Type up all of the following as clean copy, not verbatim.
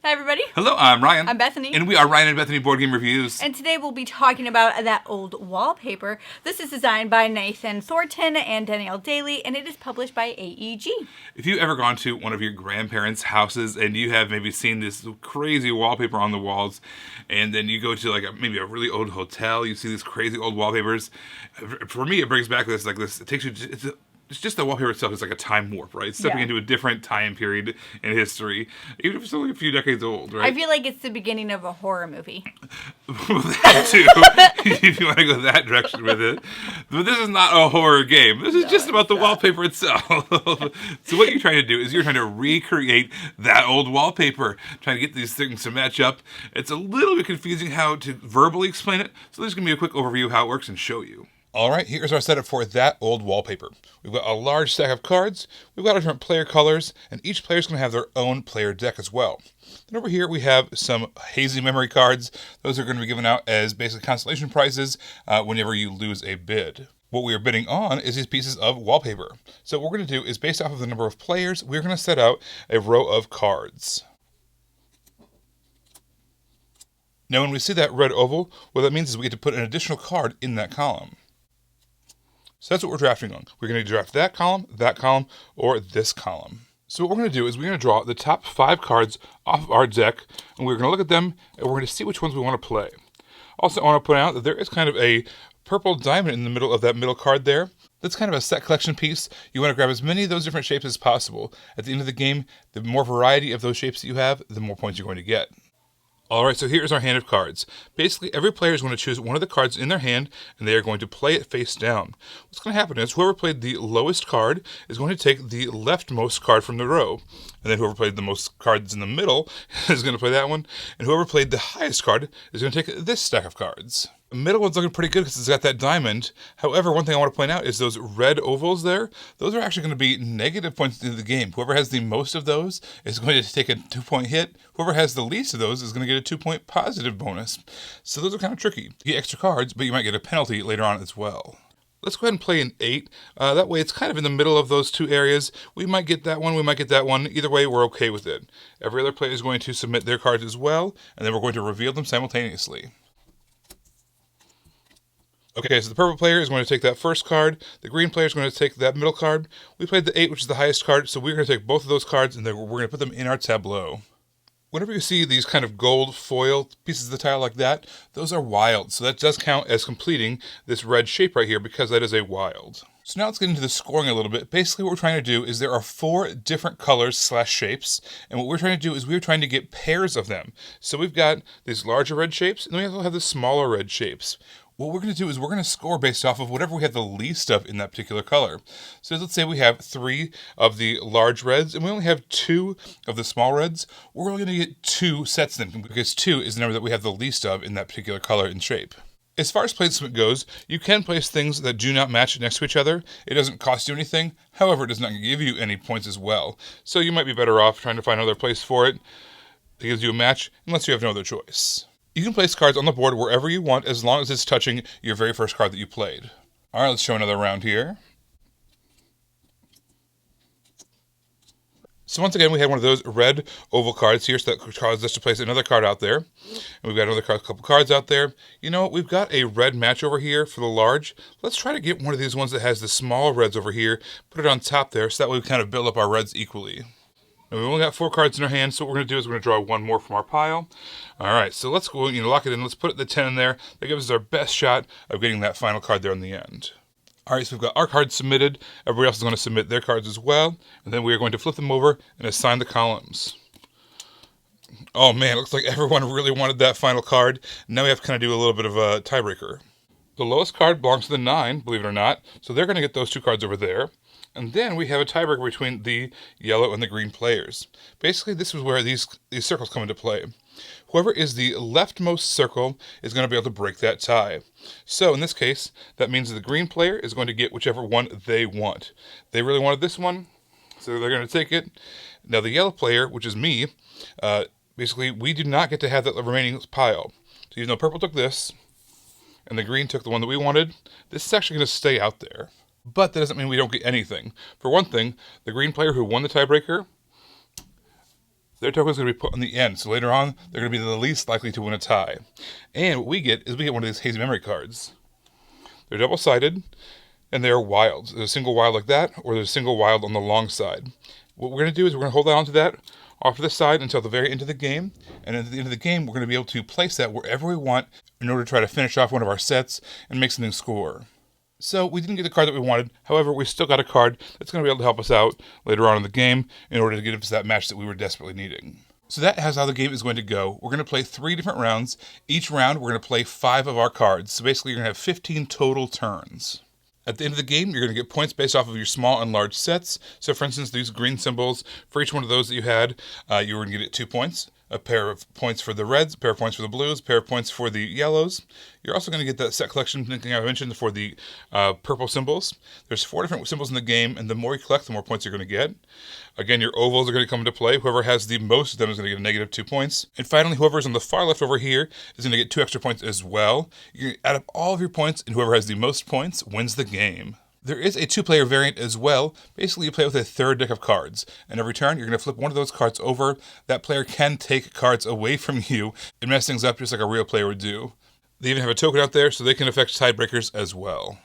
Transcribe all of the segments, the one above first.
Hi, everybody. Hello, I'm Ryan. I'm Bethany. And we are Ryan and Bethany Board Game Reviews. And today we'll be talking about That Old Wallpaper. This is designed by Nathan Thornton and Danielle Daly, and it is published by AEG. If you've ever gone to one of your grandparents' houses and you have maybe seen this crazy wallpaper on the walls, and then you go to maybe a really old hotel, you see these crazy old wallpapers. For me, it brings back this. It takes you. It's just the wallpaper itself is like a time warp, right? Stepping into a different time period in history, even if it's only a few decades old, right? I feel like it's the beginning of a horror movie. Well, that too, if you want to go that direction with it. But this is not a horror game. This is just about the wallpaper itself. So what you're trying to do is you're trying to recreate that old wallpaper, trying to get these things to match up. It's a little bit confusing how to verbally explain it, so there's going to be a quick overview of how it works and show you. All right, here's our setup for That Old Wallpaper. We've got a large stack of cards, we've got different player colors, and each player is going to have their own player deck as well. Then over here we have some hazy memory cards. Those are going to be given out as basically consolation prizes whenever you lose a bid. What we are bidding on is these pieces of wallpaper. So what we're going to do is, based off of the number of players, we're going to set out a row of cards. Now when we see that red oval, what that means is we get to put an additional card in that column. So that's what we're drafting on. We're going to draft that column, or this column. So what we're going to do is we're going to draw the top 5 cards off of our deck, and we're going to look at them, and we're going to see which ones we want to play. Also, I want to point out that there is kind of a purple diamond in the middle of that middle card there. That's kind of a set collection piece. You want to grab as many of those different shapes as possible. At the end of the game, the more variety of those shapes that you have, the more points you're going to get. Alright, so here's our hand of cards. Basically, every player is going to choose one of the cards in their hand, and they are going to play it face down. What's going to happen is whoever played the lowest card is going to take the leftmost card from the row. And then whoever played the most cards in the middle is going to play that one. And whoever played the highest card is going to take this stack of cards. The middle one's looking pretty good because it's got that diamond. However, one thing I want to point out is those red ovals there. Those are actually going to be negative points in the game. Whoever has the most of those is going to take a 2-point hit. Whoever has the least of those is going to get a 2-point positive bonus. So those are kind of tricky. You get extra cards, but you might get a penalty later on as well. Let's go ahead and play an 8. That way it's kind of in the middle of those two areas. We might get that one, we might get that one. Either way, we're okay with it. Every other player is going to submit their cards as well, and then we're going to reveal them simultaneously. Okay, so the purple player is going to take that first card. The green player is going to take that middle card. We played the 8, which is the highest card, so we're going to take both of those cards, and then we're going to put them in our tableau. Whenever you see these kind of gold foil pieces of the tile like that, those are wild. So that does count as completing this red shape right here because that is a wild. So now let's get into the scoring a little bit. Basically what we're trying to do is there are 4 different colors / shapes. And what we're trying to do is we're trying to get pairs of them. So we've got these larger red shapes and then we also have the smaller red shapes. What we're going to do is we're going to score based off of whatever we have the least of in that particular color. So let's say we have 3 of the large reds and we only have 2 of the small reds. We're only going to get 2 sets then because 2 is the number that we have the least of in that particular color and shape. As far as placement goes, you can place things that do not match next to each other. It doesn't cost you anything. However, it does not give you any points as well. So you might be better off trying to find another place for it that gives you a match unless you have no other choice. You can place cards on the board wherever you want as long as it's touching your very first card that you played. Alright, let's show another round here. So once again, we had one of those red oval cards here, so that caused us to place another card out there. And we've got another couple cards out there. You know what, we've got a red match over here for the large. Let's try to get one of these ones that has the small reds over here, put it on top there, so that way we kind of build up our reds equally. Now we've only got 4 cards in our hand, so what we're going to do is we're going to draw one more from our pile. Alright, so let's go, lock it in. Let's put the 10 in there. That gives us our best shot of getting that final card there in the end. Alright, so we've got our cards submitted. Everybody else is going to submit their cards as well. And then we are going to flip them over and assign the columns. Oh man, it looks like everyone really wanted that final card. Now we have to kind of do a little bit of a tiebreaker. The lowest card belongs to the 9, believe it or not. So they're going to get those 2 cards over there. And then we have a tiebreaker between the yellow and the green players. Basically, this is where these circles come into play. Whoever is the leftmost circle is going to be able to break that tie. So in this case, that means that the green player is going to get whichever one they want. They really wanted this one, so they're going to take it. Now the yellow player, which is me, basically we do not get to have that remaining pile. So even though purple took this, and the green took the one that we wanted, this is actually going to stay out there. But that doesn't mean we don't get anything. For one thing, the green player who won the tiebreaker Their token is going to be put on the end, so later on, they're going to be the least likely to win a tie. And what we get is we get one of these hazy memory cards. They're double-sided, and they are wilds. There's a single wild like that, or there's a single wild on the long side. What we're going to do is we're going to hold on to that off to the side until the very end of the game, and at the end of the game, we're going to be able to place that wherever we want in order to try to finish off one of our sets and make something score. So we didn't get the card that we wanted. However, we still got a card that's going to be able to help us out later on in the game in order to get us that match that we were desperately needing. So that is how the game is going to go. We're going to play 3 different rounds. Each round, we're going to play 5 of our cards. So basically, you're going to have 15 total turns. At the end of the game, you're going to get points based off of your small and large sets. So for instance, these green symbols, for each one of those that you had, you were going to get 2 points. A pair of points for the reds, a pair of points for the blues, a pair of points for the yellows. You're also going to get that set collection thing I mentioned for the purple symbols. There's 4 different symbols in the game, and the more you collect, the more points you're going to get. Again, your ovals are going to come into play. Whoever has the most of them is going to get a negative 2 points. And finally, whoever's on the far left over here is going to get 2 extra points as well. You're going to add up all of your points, and whoever has the most points wins the game. There is a 2-player variant as well. Basically, you play with a third deck of cards. And every turn, you're going to flip one of those cards over. That player can take cards away from you and mess things up just like a real player would do. They even have a token out there so they can affect tiebreakers as well.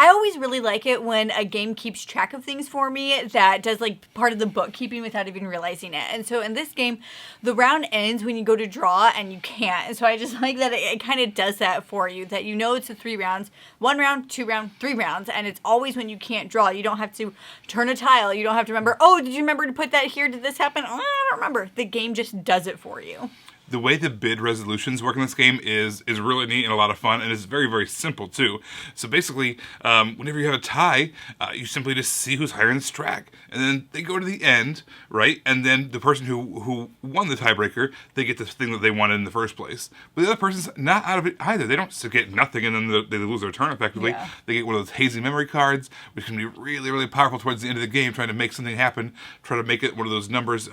I always really like it when a game keeps track of things for me that does like part of the bookkeeping without even realizing it. And so in this game, the round ends when you go to draw and you can't. And so I just like that it kind of does that for you, that you know it's a 3 rounds, 1 round, 2 round, 3 rounds. And it's always when you can't draw. You don't have to turn a tile. You don't have to remember, oh, did you remember to put that here? Did this happen? Oh, I don't remember. The game just does it for you. The way the bid resolutions work in this game is really neat and a lot of fun, and it's very, very simple, too. So basically, whenever you have a tie, you simply just see who's higher in this track. And then they go to the end, right? And then the person who won the tiebreaker, they get the thing that they wanted in the first place. But the other person's not out of it either. They don't get nothing, and then they lose their turn, effectively. Yeah. They get one of those hazy memory cards, which can be really, really powerful towards the end of the game, trying to make something happen, try to make it one of those numbers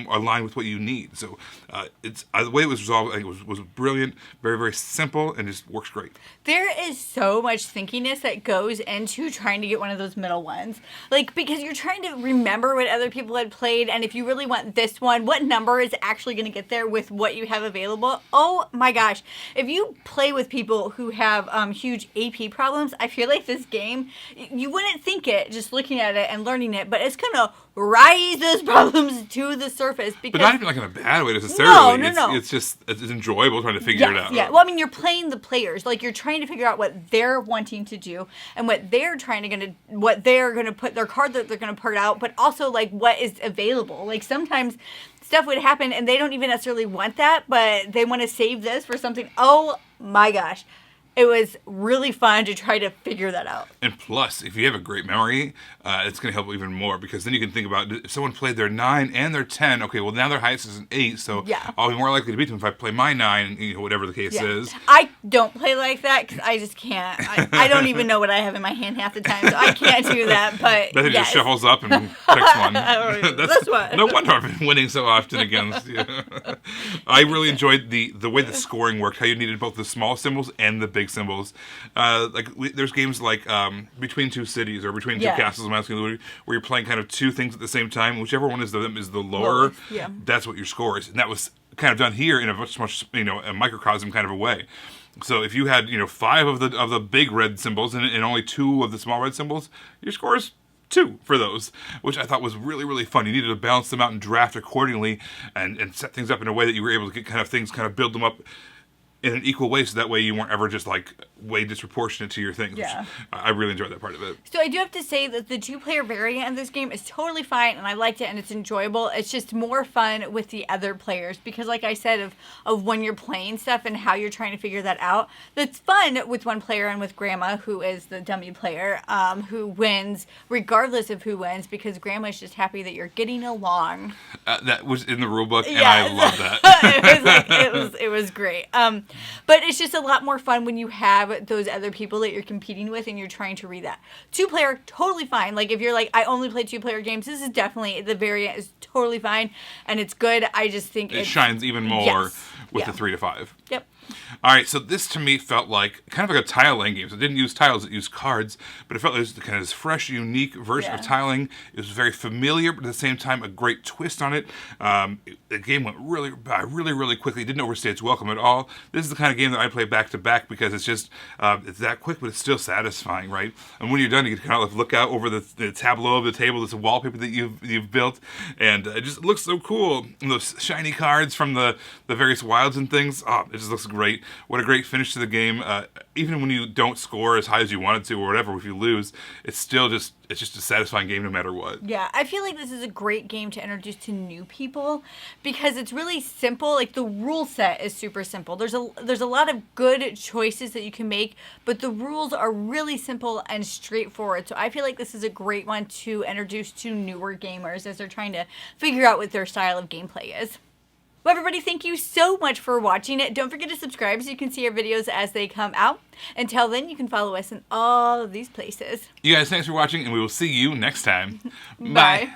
align with what you need. So the way it was resolved, I think, was brilliant, very, very simple, and just works great. There is so much thinkiness that goes into trying to get one of those middle ones. Like, because you're trying to remember what other people had played, and if you really want this one, what number is actually going to get there with what you have available? Oh my gosh. If you play with people who have huge AP problems, I feel like this game, you wouldn't think it just looking at it and learning it, but it's going to rise those problems to the surface. Because, but not even like in a bad way necessarily. No. It's enjoyable trying to figure it out. Yeah, well, I mean, you're playing the players. Like, you're trying to figure out what they're wanting to do and what they're what they're going to put, their card that they're going to put out, but also, like, what is available. Like, sometimes stuff would happen and they don't even necessarily want that, but they want to save this for something. Oh, my gosh. It was really fun to try to figure that out. And plus, if you have a great memory, it's going to help even more, because then you can think about, if someone played their 9 and their 10, okay, well, now their highest is an 8, so yeah. I'll be more likely to beat them if I play my 9, and whatever the case is. I don't play like that, because I just can't. I don't even know what I have in my hand half the time, so I can't do that, but Bethany just shuffles up and picks one. That's what. No wonder I've been winning so often against you. I really enjoyed the way the scoring worked, how you needed both the small symbols and the big symbols. There's games like Between Two Cities or Between Two Castles, where you're playing kind of two things at the same time. Whichever one is the lower, that's what your score is. And that was kind of done here in a much a microcosm kind of a way. So if you had 5 of the big red symbols and only 2 of the small red symbols, your score is 2 for those, which I thought was really, really fun. You needed to balance them out and draft accordingly and set things up in a way that you were able to get kind of build them up in an equal way, so that way you weren't ever just like way disproportionate to your things. Yeah. I really enjoyed that part of it. So I do have to say that the 2-player variant of this game is totally fine, and I liked it, and it's enjoyable. It's just more fun with the other players, because like I said, of when you're playing stuff and how you're trying to figure that out, that's fun with one player and with Grandma, who is the dummy player, who wins regardless of who wins, because Grandma's just happy that you're getting along. That was in the rule book, and I love that. It was great. But it's just a lot more fun when you have those other people that you're competing with and you're trying to read that. 2-player, totally fine. Like, if you're like, I only play 2-player games, this is definitely, the variant is totally fine, and it's good. I just think it shines even more with the 3 to 5. Yep. All right, so this to me felt like kind of like a tile laying game. So it didn't use tiles, it used cards, but it felt like it was kind of this fresh, unique version of tiling. It was very familiar, but at the same time, a great twist on it. The game went really quickly. It didn't overstay its welcome at all. This is the kind of game that I play back to back because it's just it's that quick, but it's still satisfying, right? And when you're done, you can kind of look out over the tableau of the table. This wallpaper that you've built, and it just looks so cool. And those shiny cards from the various wilds and things. Oh, it just looks great. What a great finish to the game. Even when you don't score as high as you wanted to or whatever, if you lose, it's still just a satisfying game no matter what. Yeah, I feel like this is a great game to introduce to new people because it's really simple. Like the rule set is super simple. There's a lot of good choices that you can make, but the rules are really simple and straightforward. So I feel like this is a great one to introduce to newer gamers as they're trying to figure out what their style of gameplay is. Well, everybody, thank you so much for watching it. Don't forget to subscribe so you can see our videos as they come out. Until then, you can follow us in all of these places. You guys, thanks for watching, and we will see you next time. Bye.